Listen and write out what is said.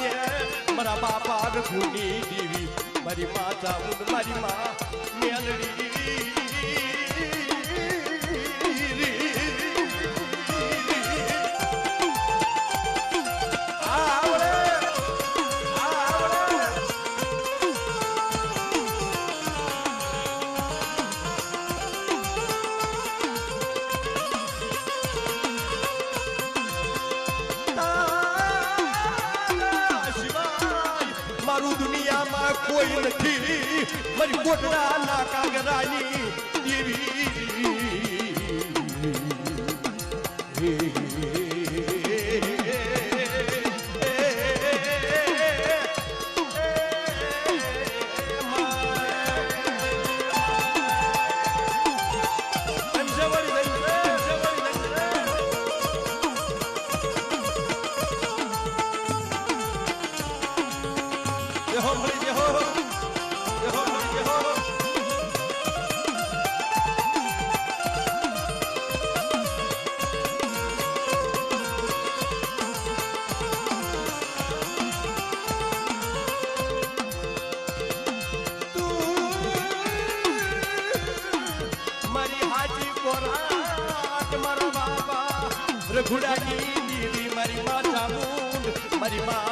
રે મારા બાપા રઘુની દેવી મારી માતા ઉન મારી માં મેલડી કોઈ નથી મારી કોટડા ના કાગરાની દેવી રઘુડાની દેવી મારી માતા મુંડ મારી